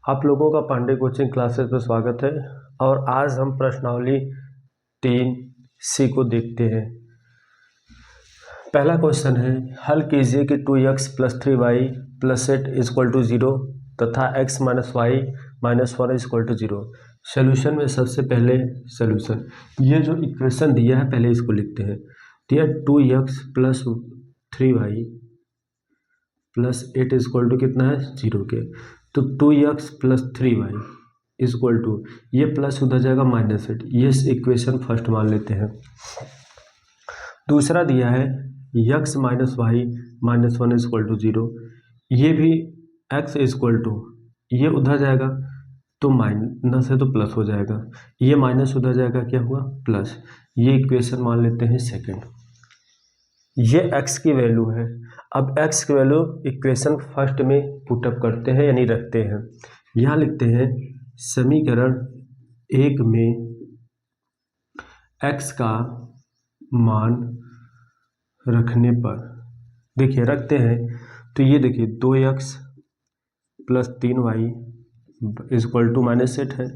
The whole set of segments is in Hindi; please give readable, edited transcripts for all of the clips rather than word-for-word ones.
आप लोगों का पांडे कोचिंग क्लासेस में स्वागत है। और आज हम प्रश्नावली 3C को देखते हैं। पहला क्वेश्चन है, हल कीजिए कि 2x + 3y + 8 = 0 तथा x - y - 1 = 0। सोल्यूशन में सबसे पहले सोल्यूशन, ये जो इक्वेशन दिया है पहले इसको लिखते हैं। दिया 2x + 3y + 8 = कितना है 0 के, तो 2x + 3y = ये प्लस उधर जाएगा -8, ये इक्वेशन फर्स्ट मान लेते हैं। दूसरा दिया है x - y - 1 = 0, ये भी x ये उधर जाएगा तो माइनस है तो प्लस हो जाएगा, ये माइनस उधर जाएगा क्या हुआ प्लस, ये इक्वेशन मान लेते हैं सेकंड। ये x की वैल्यू है। अब x की वैल्यू इक्वेशन फर्स्ट में पुटअप करते हैं यानी रखते हैं। यहाँ लिखते हैं समीकरण 1 में x का मान रखने पर, देखिए रखते हैं तो ये देखिए 2x + 3y = -8 है।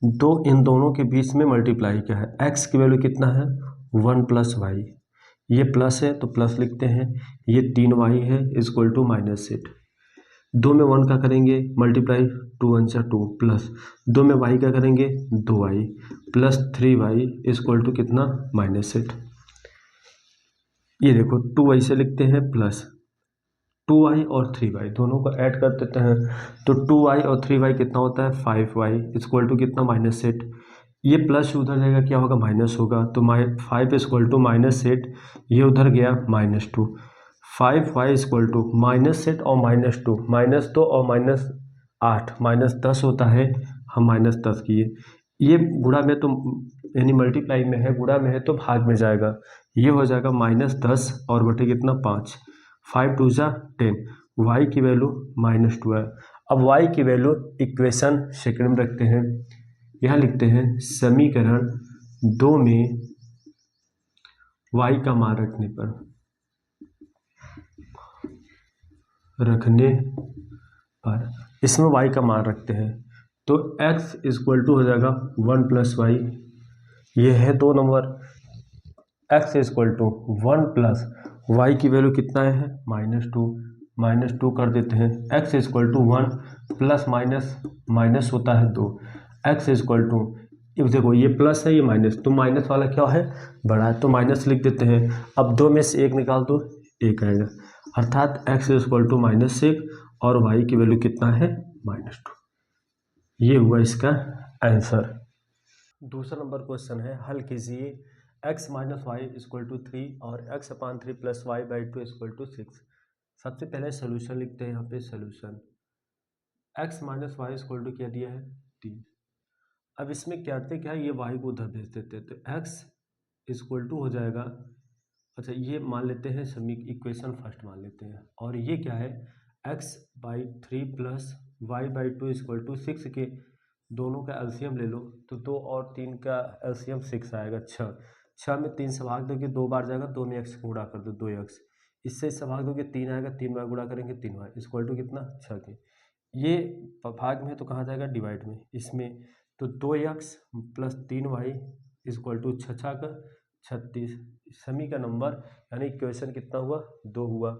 दो इन दोनों के बीच में मल्टीप्लाई क्या है, x की वैल्यू कितना है 1 + y, ये प्लस है तो प्लस लिखते हैं, ये 3y है = -8। 2 में 1 का करेंगे मल्टीप्लाई, 2 × 1 = 2 प्लस 2 में y का करेंगे 2y + 3y = कितना -8। ये देखो 2y से लिखते हैं प्लस 2y और 3y दोनों को ऐड कर देते हैं, तो 2y और 3y कितना होता है 5y = कितना -8। ये प्लस उधर जाएगा क्या होगा माइनस होगा, तो 5 = -8, ये उधर गया -2। 5y = -8 और -2, -2 और -8 -10 होता है, हम -10 किए। ये गुणा में तो यानी मल्टीप्लाई में है, गुणा में है तो भाग में जाएगा, ये हो जाएगा -10 और बटे कितना 5, 5 × 2 = 10, y की वैल्यू -2 है। अब y की वैल्यू इक्वेशन सेकंड में रखते हैं। यहाँ लिखते हैं समीकरण 2 में y का मान रखने पर इसमें y का मान रखते हैं, तो x = हो जाएगा 1 + y, ये है 2 नंबर। x = 1 + y की वैल्यू कितना है -2 कर देते हैं। x = 1 प्लस माइनस होता है 2, x देखो ये प्लस है ये माइनस, तो माइनस वाला क्या है बड़ा है तो माइनस लिख देते हैं। अब 2 में से 1 निकाल दो 1 आएगा, अर्थात x = -1 और y की वैल्यू कितना है -2। ये हुआ इसका आंसर। दूसरा नंबर क्वेश्चन है, हल कीजिए x - y = 3 और x/3 + y/2 = 6। सबसे पहले सोल्यूशन लिखते हैं। यहाँ पे सोल्यूशन x - y = क्या दिया है 3। अब इसमें क्या करते क्या है, ये y को उधर भेज देते हैं, तो x = हो जाएगा, अच्छा ये मान लेते हैं इक्वेशन फर्स्ट मान लेते हैं, और ये क्या है x/3 + y/2 = 6 के दोनों का एलसीएम ले लो, तो 2 और 3 का एलसीएम 6 आएगा, 6 में 3 से भाग दोगे 2 बार जाएगा, 2 में x को गुणा कर दो 2x, इससे भाग दोगे 3 आएगा, 3 बार गुणा करेंगे 3y = कितना 6 के। ये भाग में तो कहाँ जाएगा डिवाइड में, इसमें तो 2x + 3y = 6 का 36। समी का नंबर यानी इक्वेशन कितना हुआ 2 हुआ।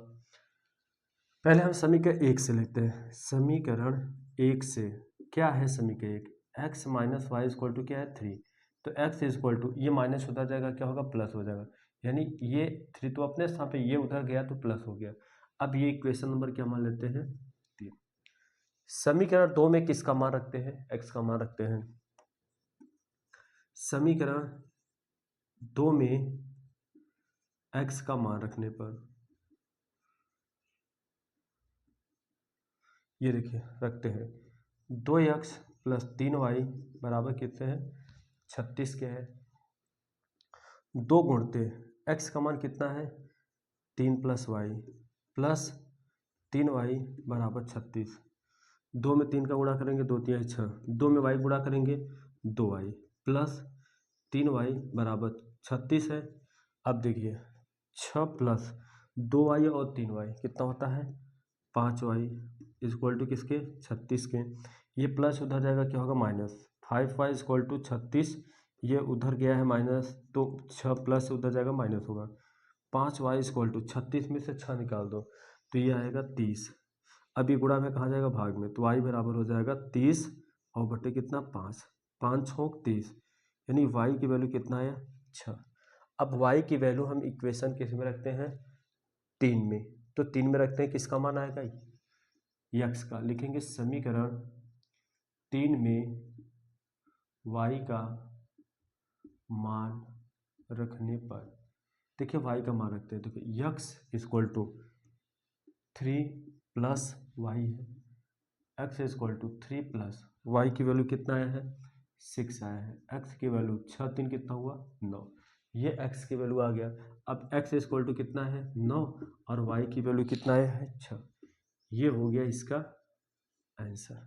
पहले हम समीकरण 1 से लेते हैं। समीकरण 1 से क्या है, समीकरण 1 x - y = क्या है 3, तो x ये माइनस उधर जाएगा क्या होगा प्लस हो जाएगा, यानी ये 3 तो अपने स्थान पे, ये उधर गया तो प्लस हो गया। अब ये इक्वेशन नंबर क्या मान लेते हैं 3। समीकरण 2 में किसका मान रखते हैं x का मान रखते हैं। समीकरण 2 में x का मान रखने पर ये देखिए रखते हैं 2x + 3y बराबर कितने हैं 36 के हैं। 2 गुणते x का मान कितना है 3 + y प्लस 3y बराबर 36। 2 में 3 का गुणा करेंगे 2 × 3 = 6, 2 में y गुणा करेंगे 2y प्लस 3y बराबर 36 है। अब देखिए 6 + 2y और 3y कितना होता है 5y इक्वल टू किसके 36 के, ये प्लस उधर जाएगा क्या होगा माइनस, 5y इक्वल टू 36, ये उधर गया है माइनस तो 6 प्लस उधर जाएगा माइनस होगा, 5y इक्वल टू 36 में से 6 निकाल दो तो ये आएगा 30। अब ये गुणा में कहाँ जाएगा भाग में, तो y बराबर हो जाएगा 30 और बटे कितना 5, 5 छोक 30, यानी y की वैल्यू कितना है 6। अब y की वैल्यू हम इक्वेशन किस में रखते हैं 3 में, तो 3 में रखते हैं किसका मान आएगा x का, लिखेंगे समीकरण 3 में y का मान रखने पर, देखिए y का मान रखते हैं, देखिए x equal to 3 plus Y है, x equal to 3 plus Y की वैल्यू कितना आया है 6 आया है, x की वैल्यू 6 3 कितना हुआ 9, ये x की वैल्यू आ गया। अब x इक्वल टू कितना है 9 और y की वैल्यू कितना आया है 6, ये हो गया इसका आंसर।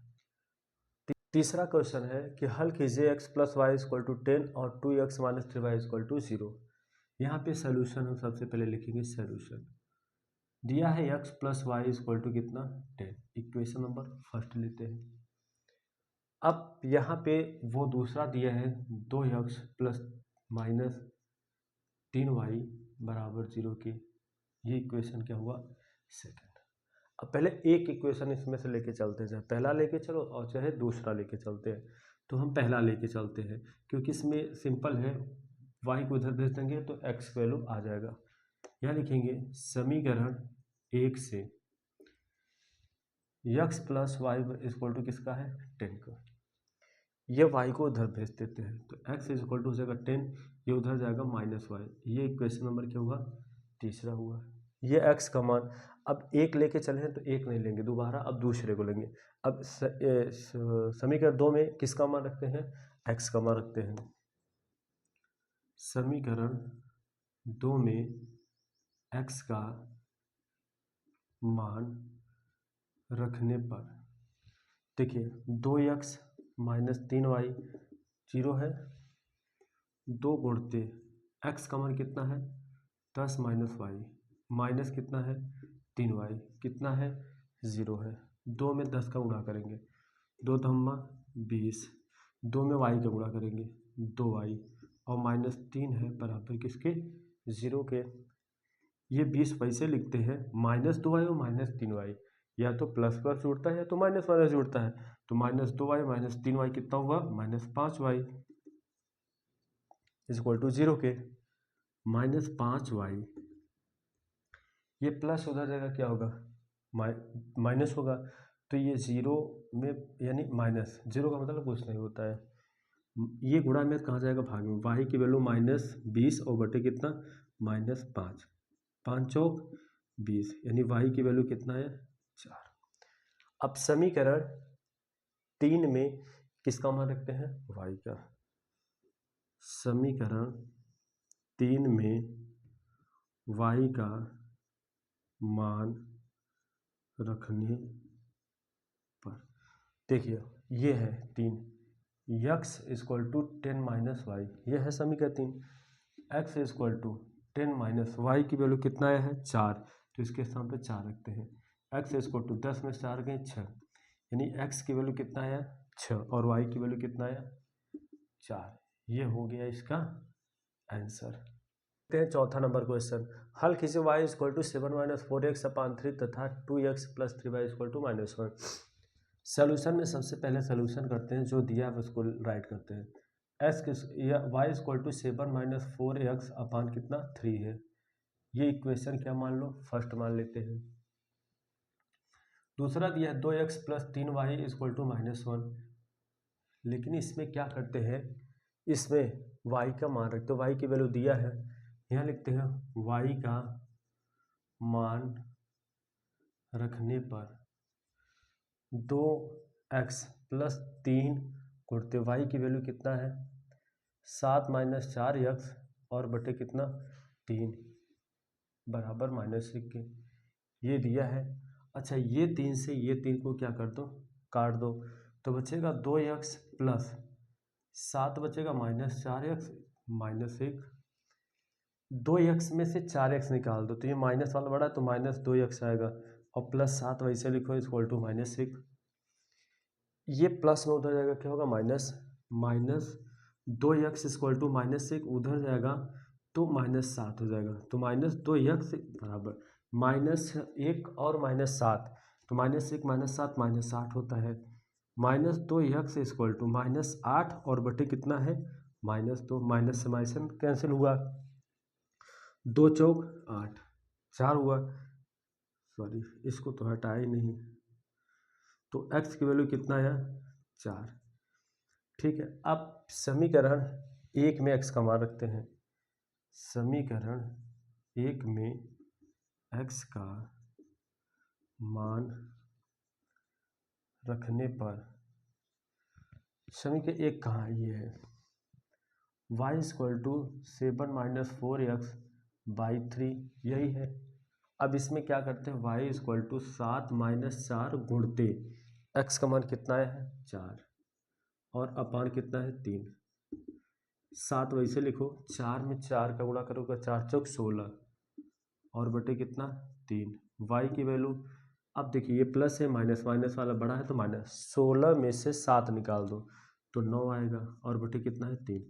तीसरा क्वेश्चन है कि हल कीजिए x plus Y equal to 10 और 2x minus 3y equal to 0। यहाँ पे सोल्यूशन हम सबसे पहले लिखेंगे, सोल्यूशन दिया है x plus Y equal to कितना 10, इक्वेशन नंबर फर्स्ट लेते हैं। अब यहाँ पे वो दूसरा दिया है 2x प्लस माइनस 3y बराबर 0 की, ये इक्वेशन क्या हुआ सेकंड। अब पहले एक इक्वेशन इसमें से लेके चलते हैं, चाहे पहला लेके चलो और चाहे दूसरा लेके चलते हैं, तो हम पहला लेके चलते हैं क्योंकि इसमें सिंपल है, y को इधर भेज देंगे तो x वैल्यू आ जाएगा। यहाँ लिखेंगे समीकरण 1 से x plus Y equal to किसका है 10 का, ये y को उधर भेज देते हैं तो x इक्वल टू हो जाएगा 10, ये उधर जाएगा माइनस वाई, ये इक्वेशन नंबर क्या हुआ तीसरा हुआ। ये x का मान अब एक लेके चले हैं तो एक नहीं लेंगे दोबारा, अब दूसरे को लेंगे। अब समीकरण 2 में किसका मान रखते हैं x का मान रखते हैं, समीकरण 2 में x का मान रखने पर, देखिए 2x माइनस 3y 0 है, 2 गुणते x का मान कितना है 10 माइनस वाई, माइनस कितना है 3y कितना है 0 है, 2 में 10 का गुणा करेंगे 2 धम्मा 20, 2 में y का गुणा करेंगे 2y और माइनस 3 है बराबर किसके 0 के। ये 20 वैसे लिखते हैं माइनस 2y और माइनस 3y, या तो प्लस प्लस जुड़ता है या तो माइनस माइनस जुड़ता है, तो माइनस 2y माइनस 3y कितना हुआ माइनस 5y इक्वल टू 0 के, माइनस 5y, ये प्लस उधर जाएगा क्या होगा माइनस होगा, तो ये 0 में यानी माइनस 0 का मतलब कुछ नहीं होता है, ये गुणा में कहाँ जाएगा भाग में, y की वैल्यू माइनस 20 और बटे कितना माइनस 5, 5 चौक 20, यानी y की वैल्यू कितना है 4। अब समीकरण 3 में किसका मान रखते हैं y का, समीकरण 3 में y का मान रखने पर, देखिए ये है 3, x equal to 10 minus y, ये है समीकरण 3, x equal to 10 minus y की वैल्यू कितना आया है 4, तो इसके स्थान पे 4 रखते हैं, x इक्वल टू 10 में 4 गए 6, यानी x की वैल्यू कितना आया 6 और y की वैल्यू कितना आया 4, ये हो गया इसका आंसर। चौथा नंबर क्वेश्चन, हल कीजिए y equal to 7 minus 4x upon 3 तथा 2x plus 3y equal to minus 1। Solution में सबसे पहले सोल्यूशन करते हैं, जो दिया है उसको राइट करते हैं, y equal to 7 minus 4x upon कितना 3 है, ये इक्वेशन क्या मान लो फर्स्ट मान लेते हैं। दूसरा दिया है 2x plus 3y equal to minus 1, लेकिन इसमें क्या करते हैं, इसमें y का मान रखते, y की वैल्यू दिया है, यहाँ लिखते हैं y का मान रखने पर 2x प्लस 3 गुणते y की वैल्यू कितना है 7 माइनस 4x और बटे कितना 3 बराबर माइनस 1 के, ये दिया है। अच्छा ये 3 से ये 3 को क्या कर दो काट दो, तो बचेगा 2x प्लस 7 बचेगा माइनस 4x माइनस 1, 2x में से 4x निकाल दो तो ये माइनस वाला बड़ा है तो माइनस 2x आएगा, और प्लस 7 वैसे लिखो इक्वल टू -6। ये प्लस में उधर जाएगा क्या होगा minus, minus 2x equal to -6 उधर जाएगा तो -7 हो जाएगा। तो -2x बराबर -1 और -7, तो -1 -7 -8 होता है। -2x इक्वल टू -8 और बटे कितना है -2, माइनस से माइनस कैंसिल हुआ, 2 चौक 8, 4 हुआ, सॉरी इसको तो हटाया ही नहीं, तो x की वैल्यू कितना है 4। ठीक है, अब समीकरण 1 में x का मान रखते हैं। समीकरण 1 में x का मान रखने पर समीकरण 1 कहाँ है, ये है y इक्वल टू 7 - 4x/3, यही है। अब इसमें क्या करते हैं, y इक्वल टू 7 - 4 गुणते x का मान कितना है 4 और अपान कितना है 3। 7 वैसे लिखो, 4 में 4 का गुणा करोगे 4 चौक 16 और बटे कितना 3। y की वैल्यू, अब देखिए ये प्लस है, माइनस माइनस वाला बड़ा है तो माइनस, 16 में से 7 निकाल दो तो 9 आएगा और बटे कितना है 3,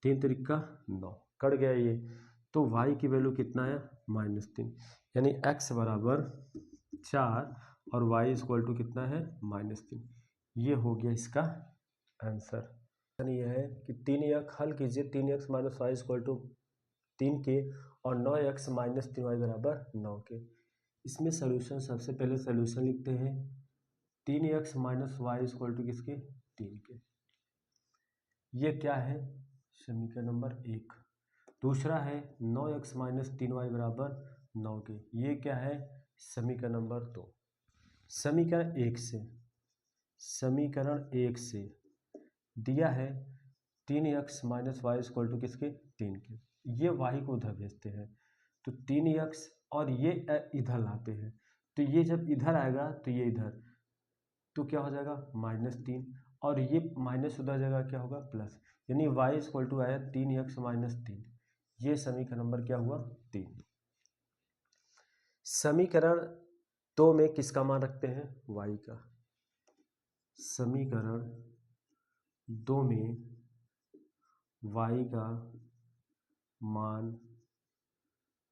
3 तिरिका 9, कट गया ये। तो y की वैल्यू कितना है -3, यानी x बराबर 4 और y इक्वल टू कितना है -3। ये हो गया इसका आंसर। यानी यह है कि 3x हल कीजिए, 3x - y इक्वल टू 3 के और 9x - 3y बराबर 9 के। इसमें सोल्यूशन, सबसे पहले सोल्यूशन लिखते हैं, 3x - y इक्वल टू किसके 3 के। ये क्या है समीकरण नंबर 1। दूसरा है 9x - 3y बराबर 9 के, ये क्या है समीकरण नंबर 2। समीकरण 1 से दिया है 3x - y इक्वल टू किसके 3 के, ये y को उधर भेजते हैं तो 3x और ये इधर लाते हैं, तो ये जब इधर आएगा तो ये इधर, तो क्या हो जाएगा -3 और ये माइनस उधर जाएगा क्या होगा प्लस, यानी y इक्वल टू आया 3x - 3। ये समीकरण नंबर क्या हुआ 3। समीकरण 2 में किसका मान रखते हैं y का। समीकरण 2 में y का मान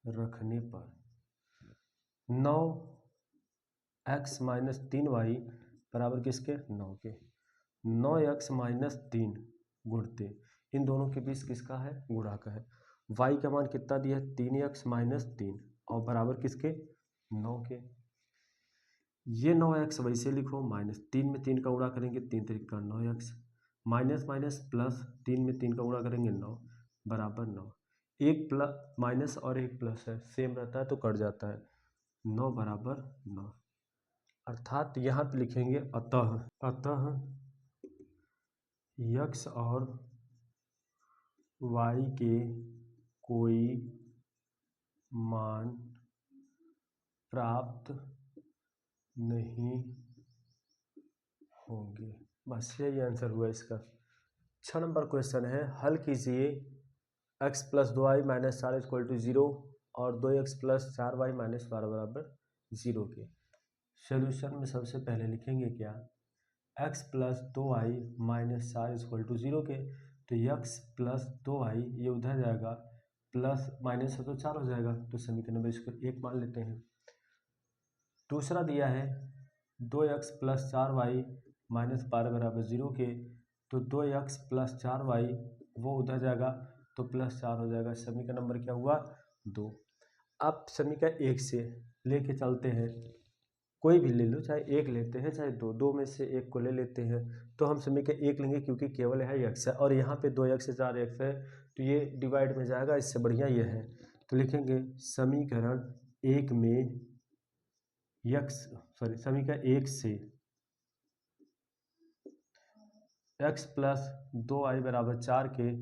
रखने पर 9x - 3y बराबर किसके 9 के, 9x - 3 गुणते इन दोनों के बीच किसका है गुणा का है। y का मान कितना दिया है 3x - 3 और बराबर किसके 9 के। ये 9x वैसे लिखो, -3 में 3 का गुणा करेंगे 3 तिरिका 9x, माइनस माइनस प्लस 3 में 3 का गुणा करेंगे 9 बराबर 9, एक प्लस माइनस और एक प्लस है सेम रहता है तो कट जाता है, 9 बराबर 9। अर्थात यहाँ पे लिखेंगे अतः x और y के कोई मान प्राप्त नहीं होंगे। बस यही आंसर हुआ इसका। 6 नंबर क्वेश्चन है, हल कीजिए x + 2y - 4 इक्वल टू 0 और 2x + 4y - 12 बराबर 0 के। सोल्यूशन में सबसे पहले लिखेंगे क्या, x + 2y - 4 इक्वल टू 0 के, तो x + 2y ये उधर जाएगा प्लस माइनस है तो 4 हो जाएगा, तो समीकरण नंबर इसको 1 मान लेते हैं। दूसरा दिया है 2x + 4y - 12 बराबर 0 के, तो 2x + 4y वो उधर जाएगा तो +4 हो जाएगा, समीकरण नंबर क्या हुआ 2। अब समीकरण 1 से लेके चलते हैं, कोई भी ले लो, चाहे एक लेते हैं चाहे दो में से एक को ले लेते हैं, तो हम समीकरण 1 लेंगे क्योंकि केवल है x है और यहाँ पे 2x से 4x है तो ये डिवाइड में जाएगा, इससे बढ़िया ये है। तो लिखेंगे समीकरण 1 में समीकरण 1 से x + 2y बराबर 4 के,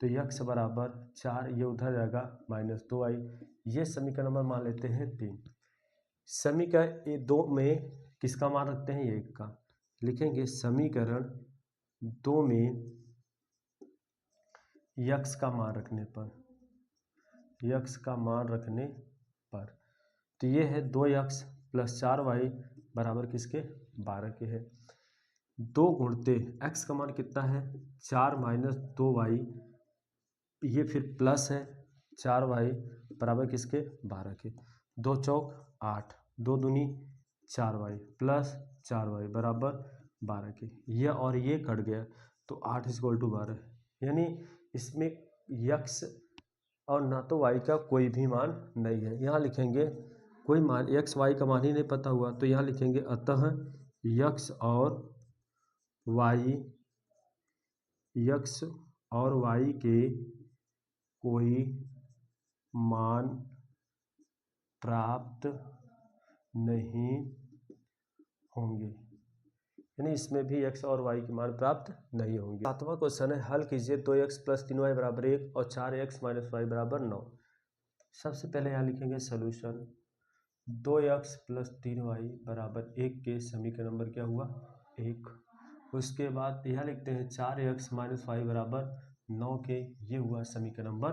तो x बराबर 4 ये उधर जाएगा -2y, ये समीकरण नंबर मान लेते हैं 3। समीकरण 2 में किसका मान रखते हैं 1 का, लिखेंगे समीकरण 2 में x का मान रखने पर, तो ये है 2x प्लस 4y बराबर किसके 12 के है। 2 गुणते x का मान कितना है 4 माइनस 2y, ये फिर प्लस है 4y बराबर किसके 12 के। 2 चौक 8, 2 दूनी 4y प्लस 4y बराबर 12 के। यह और ये कट गया तो 8 इक्वल टू 12, यानी इसमें x और ना तो y का कोई भी मान नहीं है। यहाँ लिखेंगे कोई मान x y का मान ही नहीं पता हुआ तो यहाँ लिखेंगे अतः x और y के कोई मान प्राप्त नहीं होंगे, यानी इसमें भी x और y के मान प्राप्त नहीं होंगे। 7वां क्वेश्चन है हल कीजिए 2x प्लस 3y बराबर 1 और 4x माइनस y बराबर 9। सबसे पहले यहाँ लिखेंगे सोल्यूशन 2x प्लस 3y बराबर 1 के समीकरण नंबर क्या हुआ 1। उसके बाद यहाँ लिखते हैं 4x माइनस y बराबर 9 के, ये हुआ समीकरण नंबर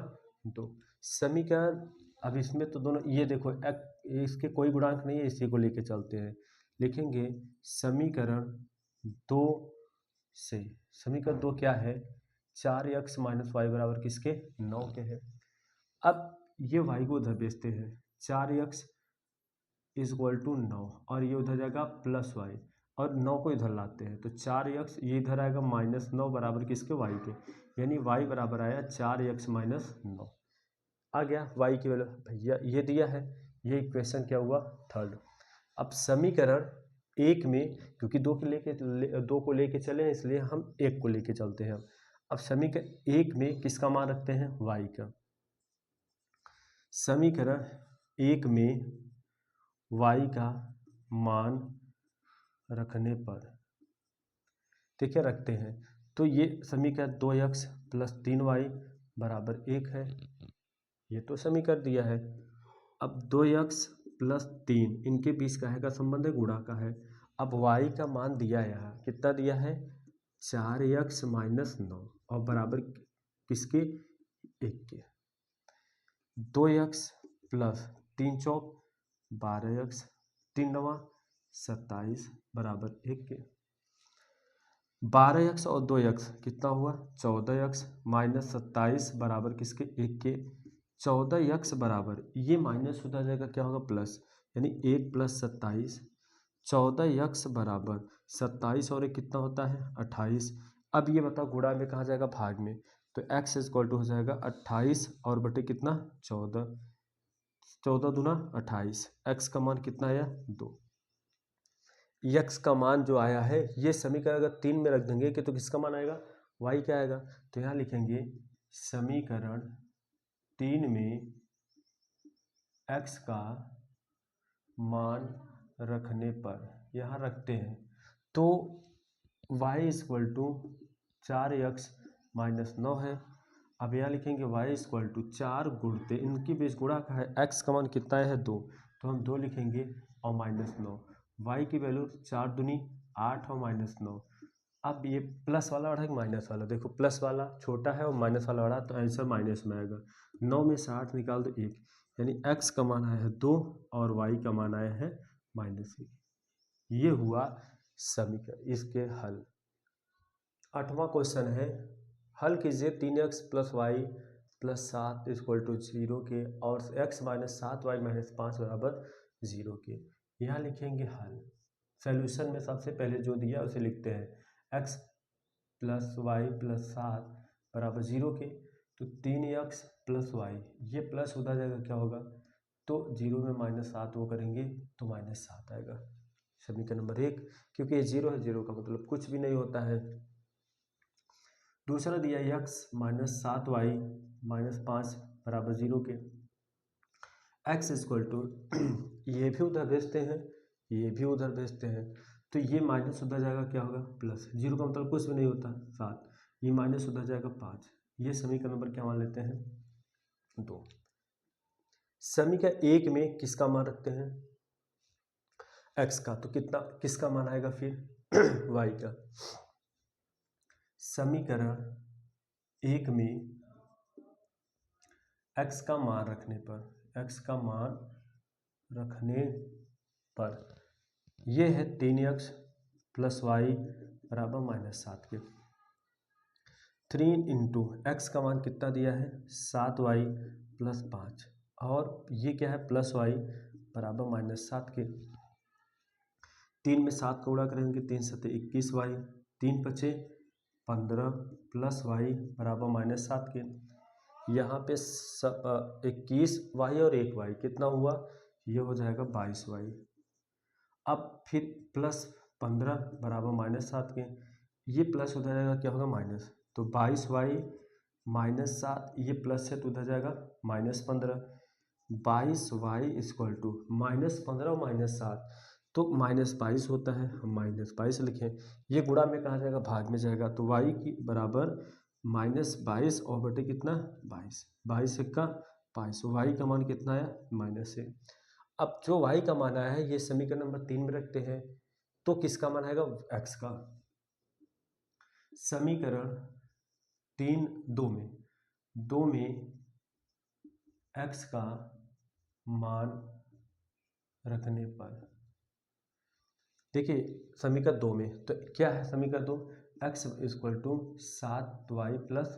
2। समीकरण अब इसमें तो दोनों ये देखो इसके कोई गुणांक नहीं है, इसी को लेके चलते हैं। लिखेंगे समीकरण 2 से, समीकरण 2 क्या है 4x माइनस वाई बराबर किसके 9 के है। अब ये y को उधर भेजते हैं 4x इक्वल टू 9 और ये उधर जाएगा प्लस y और 9 को इधर लाते हैं तो 4x ये इधर आएगा माइनस 9 बराबर किसके y के, यानी y बराबर आया 4x माइनस 9 आ गया। y की वैल्यू भैया ये दिया है, ये इक्वेशन क्या हुआ थर्ड। अब समीकरण 1 में क्योंकि 2 को लेके चले हैं इसलिए हम 1 को लेके चलते हैं। अब समीकरण 1 में किसका मान रखते हैं y का। समीकरण 1 में y का मान रखने पर ठीक है रखते हैं तो ये समीकरण 2x प्लस 3y बराबर 1 है, ये तो समीकरण दिया है। अब 2x प्लस 3 इनके बीच का है का संबंध है गुणा का है। अब y का मान दिया है यहाँ कितना दिया है 4x माइनस 9 और बराबर किसके 1 के। 2x प्लस 3 चौक 12x 3 9 27 बराबर 1 के। 12x और 2x कितना हुआ 14x माइनस 27 बराबर किसके 1 के। 14x बराबर ये माइनस होता जाएगा क्या होगा प्लस, यानी 1 प्लस 27 14x बराबर 27 और 1 कितना होता है 28। अब ये बताओ गुणा में कहाँ जाएगा भाग में, तो x इक्वल टू हो जाएगा 28 और बटे कितना 14, 14 दूना 28, x का मान कितना आया 2। x का मान जो आया है ये समीकरण अगर 3 में रख देंगे कि तो किसका मान आएगा y क्या आएगा, तो यहाँ लिखेंगे समीकरण 3 में x का मान रखने पर यहाँ रखते हैं तो y equal to 4x minus 9 है। अब यहाँ लिखेंगे y इक्वल टू 4 गुणते इनकी बीच गुणा का है x का मान कितना है 2 तो हम 2 लिखेंगे और माइनस 9, y की वैल्यू 4 दूनी 8 और माइनस 9। अब ये प्लस वाला बढ़ा कि माइनस वाला, देखो प्लस वाला छोटा है और माइनस वाला बढ़ा तो आंसर माइनस में आएगा। 9 में से 8 निकाल दो 1, यानी x का मान आया है 2 और y का मान आया है माइनस 1। ये हुआ समीकरण इसके हल। 8वां क्वेश्चन है हल कीजिए 3x plus y plus 7 equal to 0 के और x माइनस 7y माइनस 5 बराबर 0 के। यहाँ लिखेंगे हल। सॉल्यूशन में सबसे पहले जो दिया उसे लिखते हैं x प्लस वाई प्लस 7 बराबर 0 के, तो 3x प्लस वाई ये प्लस उधर जाएगा क्या होगा तो 0 में माइनस 7 वो करेंगे तो माइनस 7 आएगा समीकरण नंबर 1, क्योंकि ये 0 है 0 का मतलब कुछ भी नहीं होता है। दूसरा दिया x माइनस 7y माइनस 5 बराबर 0 के। x इक्वल टू ये भी उधर भेजते हैं ये भी उधर भेजते हैं तो ये माइनस उधर जाएगा क्या होगा प्लस, 0 का मतलब कुछ भी नहीं होता 7, ये माइनस उधर जाएगा 5, ये समीकरण नंबर क्या मान लेते हैं 2। समीकरण 1 में किसका मान रखते हैं x का, तो कितना किसका मान आएगा फिर y का। समीकरण 1 में x का मान रखने पर x का मान रखने पर ये है 3x प्लस वाई बराबर -7 के। 3 इंटू एक्स का मान कितना दिया है 7y प्लस 5 और ये क्या है प्लस वाई बराबर -7 के। 3 में 7 का गुणा करेंगे 3 7 21y, 3 बचे 15 प्लस वाई बराबर -7 के। यहाँ पे 21y और 1y कितना हुआ, ये हो जाएगा 22y। अब फिर प्लस 15 बराबर -7 के, ये प्लस उधर जाएगा क्या होगा माइनस, तो 22y -7 ये प्लस है तो उधर जाएगा -15। 22y इक्वल टू -15 और -7 तो -22 होता है, हम -22 लिखें। ये गुणा में कहा जाएगा भाग में जाएगा, तो y की बराबर -22 और बटे कितना 22, 22 का 22, y का मान कितना आया -1। अब जो y का मान आया है ये समीकरण नंबर 3 में रखते हैं, तो किसका मान आएगा x का। समीकरण 2 में x का मान रखने पर देखिए समीकरण 2 में तो क्या है, समीकरण 2 x equal to 7y plus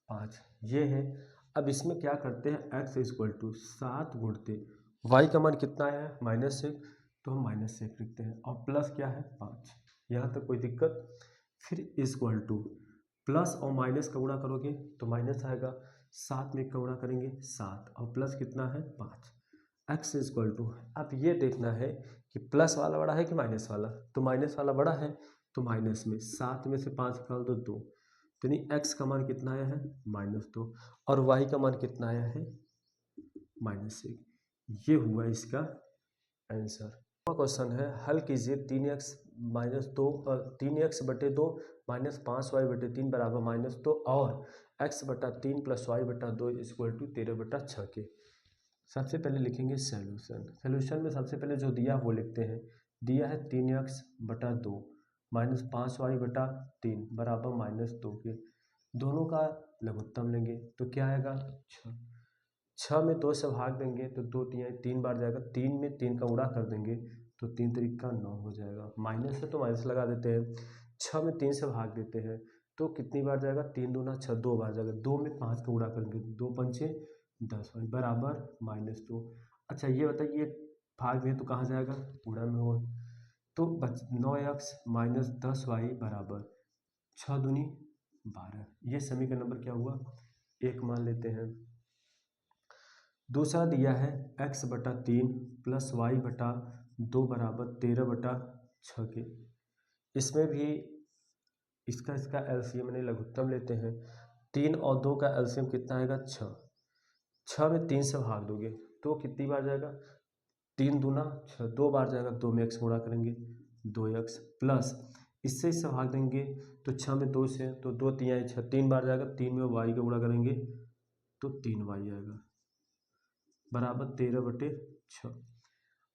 5 ये है। अब इसमें क्या करते हैं, x इक्वल टू 7 गुणते y का मान कितना है -1 तो हम -1 लिखते हैं और प्लस क्या है 5, यहाँ तक कोई दिक्कत। फिर इक्वल टू प्लस और माइनस का गुणा करोगे तो माइनस आएगा, 7 में का गुणा करेंगे 7 और प्लस कितना है 5, x इक्वल टू। अब ये देखना है कि प्लस वाला बड़ा है कि माइनस वाला, तो माइनस वाला बड़ा है तो माइनस में 7 में से 5 निकाल दो 2, तो नहीं x का मान कितना आया है -2 और y का मान कितना आया है -1। ये हुआ इसका आंसर। क्वेश्चन है हल कीजिए 3x बटे 2 -5y बटे 3 बराबर -2 और x बटा 3 प्लस y बटा 2 इक्वल टू 13/6 के। सबसे पहले लिखेंगे सॉल्यूशन में सबसे पहले जो दिया वो लिखते हैं। दिया है 3x बटा 2 -5y बटा 3 बराबर -2 के, दोनों का लघुत्तम लेंगे तो क्या आएगा 6। 6 में 2 से भाग देंगे तो 2 3 बार जाएगा, 3 में 3 का गुणा कर देंगे तो 3 3 9 हो जाएगा, माइनस है तो माइनस लगा देते हैं। 6 में 3 से भाग देते हैं तो कितनी बार जाएगा 3 दूना 6 2 बार जाएगा, 2 में 5 का गुणा करेंगे 2 पंचे 10 बराबर -2। अच्छा ये बताइए भाग में तो कहाँ जाएगा गुणा में हो, तो 9x - 10y बराबर 6 दूनी 12, ये समीकरण नंबर क्या हुआ 1 मान लेते हैं। दूसरा दिया है x बटा 3 प्लस y बटा 2 बराबर 13/6 के। इसमें भी इसका एलसीएम यानी लघुत्तम लेते हैं। 3 और 2 का एलसीएम कितना आएगा 6। 6 में 3 से भाग दोगे तो कितनी बार जाएगा 3 दूना 6, 2 बार जाएगा, 2 में x गुणा करेंगे 2x प्लस इससे भाग देंगे तो 6 में 2 से तो 2 3 6, 3 बार जाएगा, 3 में y का गुणा करेंगे तो 3y आएगा बराबर 13/6।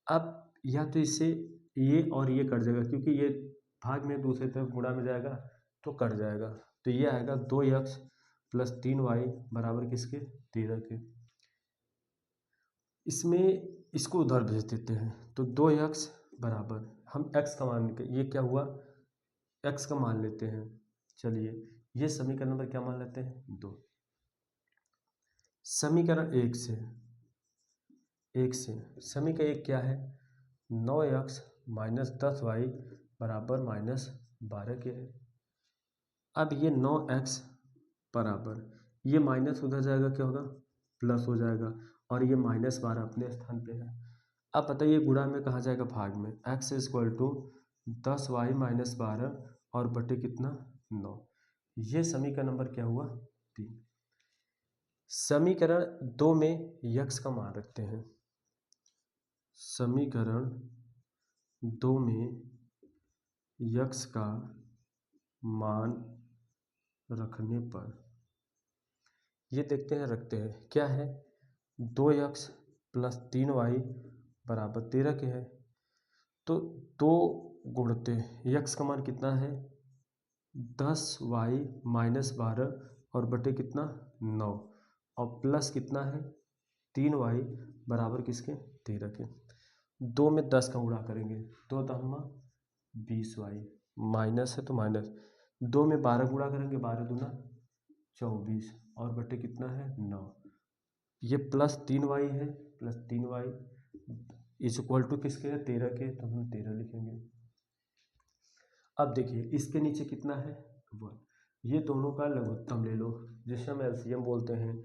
अब या तो इससे ये और ये कट जाएगा क्योंकि ये भाग में दूसरी तरफ गुणा में जाएगा तो कट जाएगा, तो ये आएगा 2x प्लस 3y बराबर किसके 13 के। इसमें इसको उधर भेज देते हैं तो 2x बराबर हम x का मान, ये क्या हुआ x का मान लेते हैं। चलिए ये समीकरण नंबर क्या मान लेते हैं 2। समीकरण 1 से समीकरण 1 क्या है 9x - 10y बराबर -12 के है। अब ये 9x बराबर ये माइनस उधर जाएगा क्या होगा प्लस हो जाएगा और ये -12 अपने स्थान पे है। अब बताइए गुणा में कहाँ जाएगा भाग में, x इक्वल टू 10y - 12 और बटे कितना 9, ये समीकरण नंबर क्या हुआ 3। समीकरण 2 में x का मान रखते हैं। समीकरण 2 में x का मान रखने पर ये देखते हैं रखते हैं क्या है 2x प्लस 3y बराबर 13 के है, तो 2 गुणते x का मान कितना है 10y - 12 और बटे कितना 9 और प्लस कितना है 3y बराबर किसके 13 के। 2 में 10 का गुणा करेंगे, 2 दहमा 20y, माइनस है तो माइनस, 2 में 12 गुणा करेंगे, 12 दूना 24 और बटे कितना है 9। ये प्लस 3y है, plus 3y is equal to किसके है 13 के, तो हम 13 लिखेंगे। अब देखिए इसके नीचे कितना है 1, ये दोनों का लघुत्तम ले लो जिसे हम एलसीएम बोलते हैं,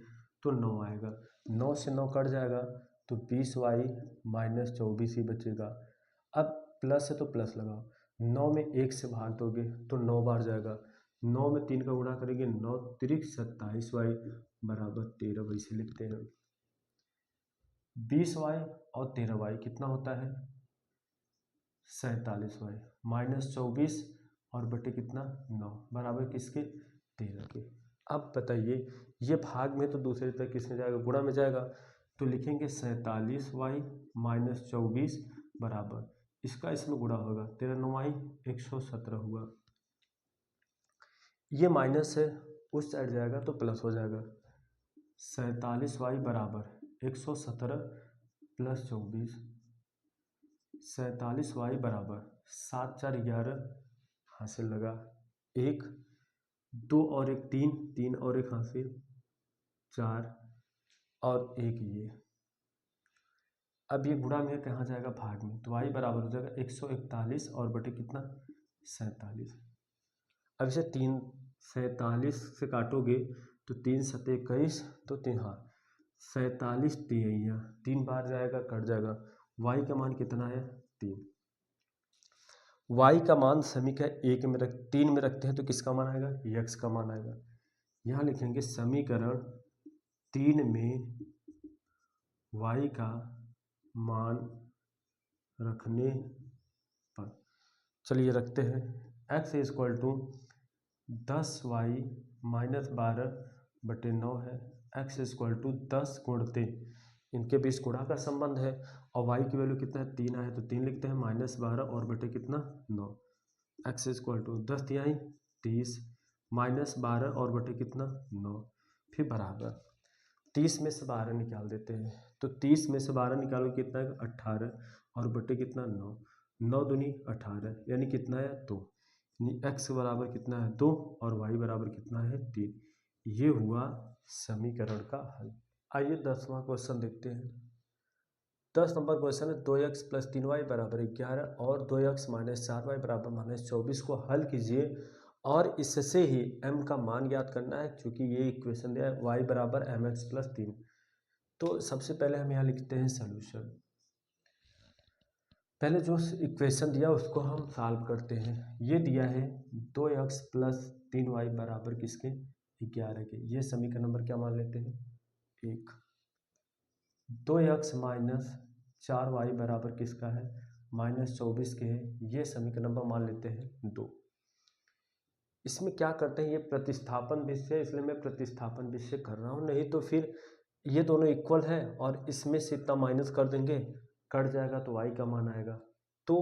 तो 9 आएगा, 9 से 9 कट जाएगा तो 20y माइनस 24 ही बचेगा। अब प्लस है तो प्लस लगाओ, 9 में 1 से भाग दोगे तो 9 बार जाएगा, 9 में 3 का गुणा करेंगे, 9 तिरिक 27y बराबर 13, वही से लिखते हैं। 20y और 13y कितना होता है 47y माइनस 24 और बटे कितना 9 बराबर किसके 13 के। अब बताइए ये भाग में तो दूसरी तरफ किसमें जाएगा गुणा में जाएगा, तो लिखेंगे 47y माइनस 24 बराबर इसका इसमें गुणा होगा 13 9y 117 हुआ। ये माइनस है उस साइड जाएगा तो प्लस हो जाएगा, 47y बराबर 117 प्लस 24, 47y बराबर 7 4 11 हासिल लगा 1, 2 और 1 3, 3 और 1 हासिल 4 और 1 ये। अब ये गुणा में कहाँ जाएगा भाग में, तो y बराबर हो जाएगा 141 और बटे कितना 47। अब इसे 47 से काटोगे तो 3 7 21 तो 3 हाँ 47 3 3 बार जाएगा कट जाएगा, y का मान कितना है 3। y का मान समीकरण 3 में रखते हैं तो किसका मान आएगा x का मान आएगा। यहाँ लिखेंगे समीकरण 3 में y का मान रखने पर, चलिए रखते हैं, x equal to 10y minus 12 बटे 9 है, x इक्वल टू 10 गुणते इनके बीच गुणा का संबंध है और y की वैल्यू कितना है 3 आए तो 3 लिखते हैं, माइनस 12 और बटे कितना 9, x इक्वल टू 10 तिहाई 30 माइनस 12 और बटे कितना 9, फिर बराबर 30 में से 12 निकाल देते हैं, तो 30 में से 12 निकालो कितना है 18 और बटे कितना 9, 9 दूनी 18 यानी कितना है 2, यानी x बराबर कितना है 2 और y बराबर कितना है 3। ये हुआ समीकरण का हल। आइए 10वां क्वेश्चन देखते हैं। 10 नंबर क्वेश्चन है 2x प्लस 3y बराबर 11 और 2x माइनस 4y बराबर माइनस 24 को हल कीजिए और इससे ही m का मान ज्ञात करना है, क्योंकि ये इक्वेशन दिया है y बराबर mx प्लस 3। तो सबसे पहले हम यहाँ लिखते हैं सॉल्यूशन, पहले जो इक्वेशन दिया उसको हम सॉल्व करते हैं। ये दिया है 2x प्लस 3y बराबर किसके 11 के, ये समीकरण नंबर क्या मान लेते हैं 1। 2x माइनस 4y बराबर किसका है माइनस 24 के है, ये समीकरण नंबर मान लेते हैं 2। इसमें क्या करते हैं, ये प्रतिस्थापन विषय है इसलिए मैं प्रतिस्थापन विषय कर रहा हूँ, नहीं तो फिर ये दोनों इक्वल है और इसमें से इतना माइनस कर देंगे कट जाएगा तो y का मान आएगा। तो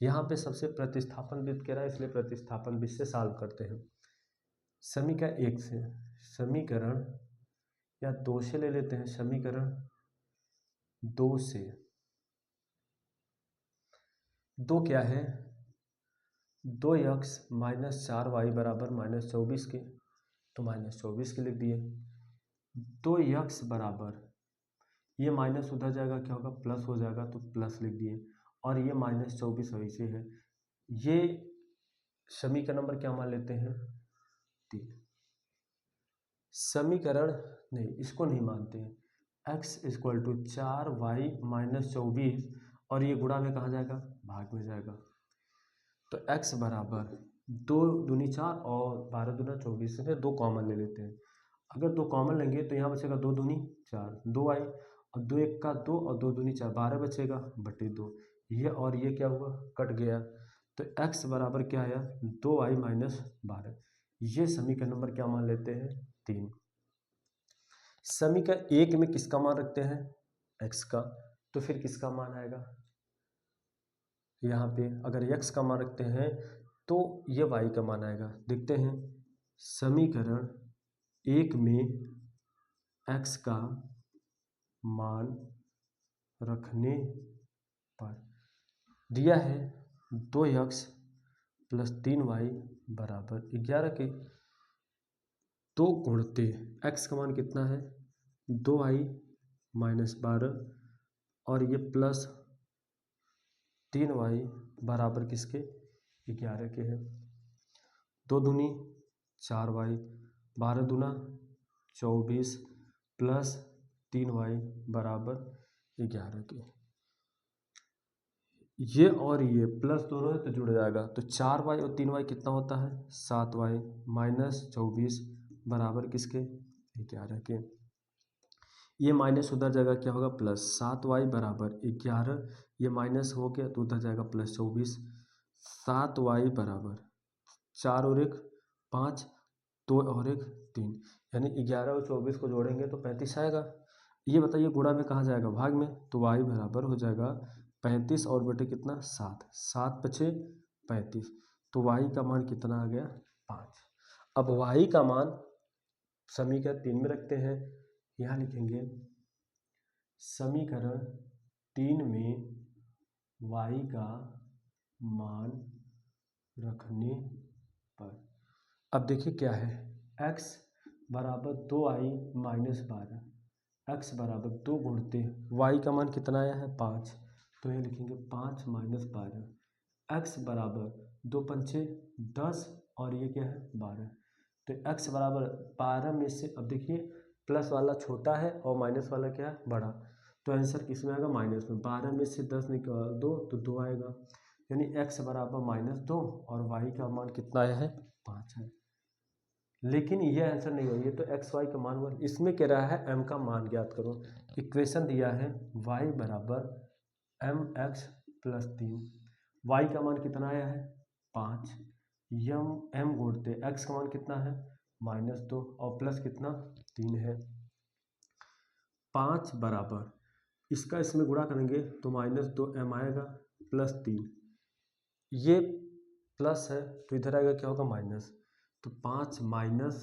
यहाँ पे सबसे प्रतिस्थापन विध कह रहा है इसलिए प्रतिस्थापन विषय सॉल्व करते हैं। समीकरण 1 से समीकरण या 2 से ले लेते हैं, समीकरण 2 से 2 क्या है 2x माइनस 4y बराबर माइनस 24 के, तो माइनस 24 के लिख दिए। 2x बराबर ये माइनस उधर जाएगा क्या होगा प्लस हो जाएगा तो प्लस लिख दिए और ये माइनस 24 वही से है। ये समीकरण नंबर क्या मान लेते हैं 3। समीकरण नहीं इसको नहीं मानते हैं, x equal to 4y minus 24 और ये गुणा में कहाँ जाएगा भाग में जाएगा, तो x बराबर 2 दूनी 4 और 12 दूना 24 से 2 कॉमन ले लेते हैं। अगर 2 कॉमन लेंगे तो यहाँ बचेगा 2 दूनी 4 2y और 2 1 का 2 और 2 दूनी 4 12 बचेगा बटे 2, ये और ये क्या हुआ कट गया, तो x बराबर क्या आया 2y माइनस 12। ये समीकरण नंबर क्या मान लेते हैं 3। समीकरण 1 में किसका मान रखते हैं x का, तो फिर किसका मान आएगा यहाँ पे अगर x का मान रखते हैं तो ये y का मान आएगा। देखते हैं समीकरण 1 में x का मान रखने पर दिया है 2x प्लस 3y बराबर 11 के। तो गुणते x का मान कितना है 2i माइनस 12 और ये प्लस 3y बराबर किसके 11 के है। 2 दूनी 4y 12 दूना 24 प्लस 3y बराबर 11 के। ये और ये प्लस दोनों है तो जुड़ जाएगा, तो 4y और 3y कितना होता है 7y माइनस 24 बराबर किसके 11 के। ये माइनस उधर जाएगा क्या होगा प्लस 7y बराबर 11, ये माइनस हो गया तो उधर जाएगा प्लस 24। 7y बराबर 4 और 1 5, 2 और 1 3, यानी 11 और 24 को जोड़ेंगे तो 35 आएगा। ये बताइए गुणा में कहाँ जाएगा भाग में, तो y बराबर हो जाएगा 35 और बटे कितना 7, 7 बचे 35, तो y का मान कितना आ गया 5। अब y का मान समीकरण 3 में रखते हैं, यहाँ लिखेंगे समीकरण 3 में y का मान रखने पर। अब देखिए क्या है x बराबर 2i माइनस 12, x बराबर 2 गुणते y का मान कितना आया है 5, तो ये लिखेंगे 5 माइनस 12, x बराबर 2 पंचे 10 और ये क्या है 12, तो x बराबर 12 में से, अब देखिए प्लस वाला छोटा है और माइनस वाला क्या है बड़ा, तो आंसर किस में आएगा माइनस में। 12 में से 10 निकाल दो तो 2 आएगा, यानी x बराबर -2 और y का मान कितना आया है 5 है। लेकिन ये आंसर नहीं हो, ये तो एक्स वाई का मान हुआ, इसमें कह रहा है m का मान ज्ञात करो। इक्वेशन दिया है y बराबर mx प्लस 3, y का मान कितना आया है 5, m जोड़ते x का मान कितना है -2 और प्लस कितना 3 है। 5 बराबर इसका इसमें गुणा करेंगे तो -2m आएगा प्लस 3, ये प्लस है तो इधर आएगा क्या होगा माइनस, तो 5 माइनस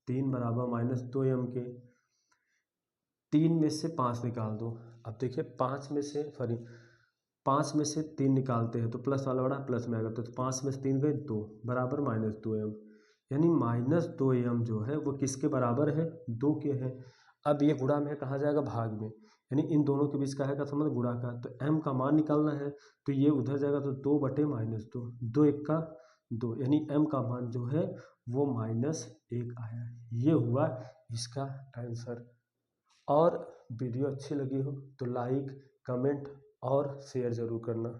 3 बराबर -2m के। 3 में से 5 निकाल दो, अब देखिए 5 में से 3 निकालते हैं तो प्लस वाला बड़ा प्लस में आएगा, तो 5 में से 3 गए 2 बराबर -2m, यानी -2m जो है वो किसके बराबर है 2 के है। अब ये गुणा में कहाँ जाएगा भाग में, यानी इन दोनों के बीच का है का समझ गुणा का, तो m का मान निकालना है तो ये उधर जाएगा तो 2 बटे -2, 2 1 का 2, यानी m का मान जो है वो -1 आया। ये हुआ इसका आंसर। और वीडियो अच्छी लगी हो तो लाइक कमेंट और शेयर ज़रूर करना।